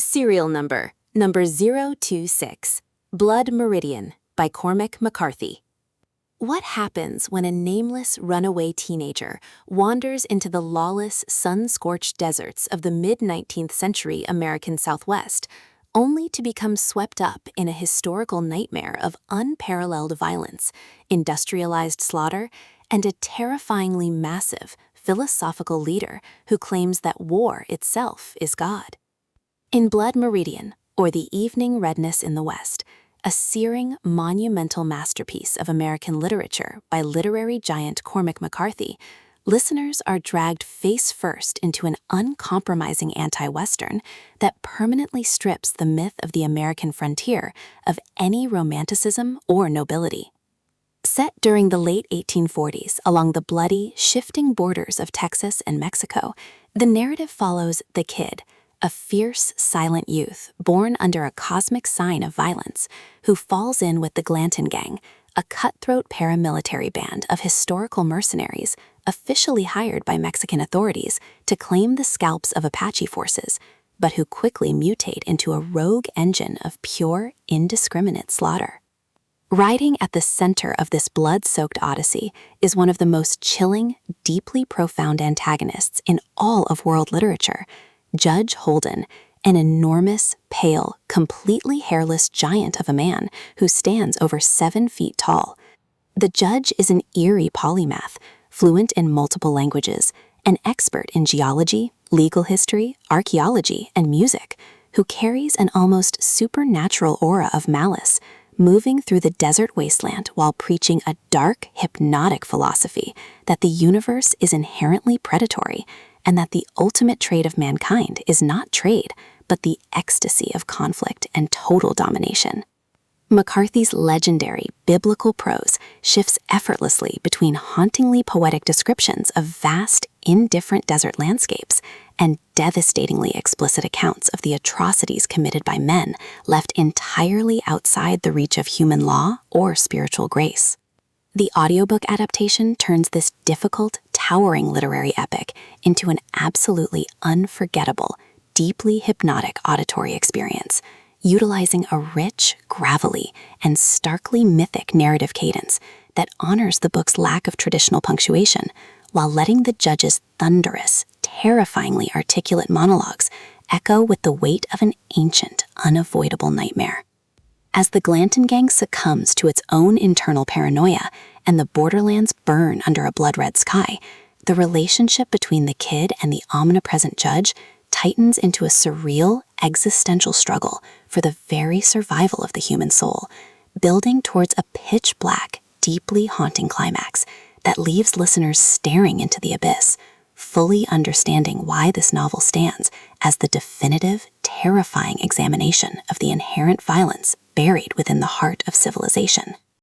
Serial number 026, Blood Meridian by Cormac McCarthy. What happens when a nameless runaway teenager wanders into the lawless, sun-scorched deserts of the mid-19th century American Southwest, only to become swept up in a historical nightmare of unparalleled violence, industrialized slaughter, and a terrifyingly massive, philosophical leader who claims that war itself is God? In Blood Meridian, or The Evening Redness in the West, a searing, monumental masterpiece of American literature by literary giant Cormac McCarthy, listeners are dragged face-first into an uncompromising anti-Western that permanently strips the myth of the American frontier of any romanticism or nobility. Set during the late 1840s along the bloody, shifting borders of Texas and Mexico, the narrative follows the Kid, a fierce, silent youth born under a cosmic sign of violence, who falls in with the Glanton Gang, a cutthroat paramilitary band of historical mercenaries officially hired by Mexican authorities to claim the scalps of Apache forces, but who quickly mutate into a rogue engine of pure, indiscriminate slaughter. Riding at the center of this blood-soaked odyssey is one of the most chilling, deeply profound antagonists in all of world literature, Judge Holden, an enormous, pale, completely hairless giant of a man who stands over 7 feet tall. The judge is an eerie polymath, fluent in multiple languages, an expert in geology, legal history, archaeology, and music, who carries an almost supernatural aura of malice, moving through the desert wasteland while preaching a dark, hypnotic philosophy that the universe is inherently predatory, and that the ultimate trait of mankind is not trade, but the ecstasy of conflict and total domination. McCarthy's legendary biblical prose shifts effortlessly between hauntingly poetic descriptions of vast, indifferent desert landscapes and devastatingly explicit accounts of the atrocities committed by men left entirely outside the reach of human law or spiritual grace. The audiobook adaptation turns this difficult, towering literary epic into an absolutely unforgettable, deeply hypnotic auditory experience, utilizing a rich, gravelly, and starkly mythic narrative cadence that honors the book's lack of traditional punctuation, while letting the judge's thunderous, terrifyingly articulate monologues echo with the weight of an ancient, unavoidable nightmare. As the Glanton Gang succumbs to its own internal paranoia and the borderlands burn under a blood-red sky, the relationship between the Kid and the omnipresent judge tightens into a surreal, existential struggle for the very survival of the human soul, building towards a pitch-black, deeply haunting climax that leaves listeners staring into the abyss, fully understanding why this novel stands as the definitive, terrifying examination of the inherent violence buried within the heart of civilization.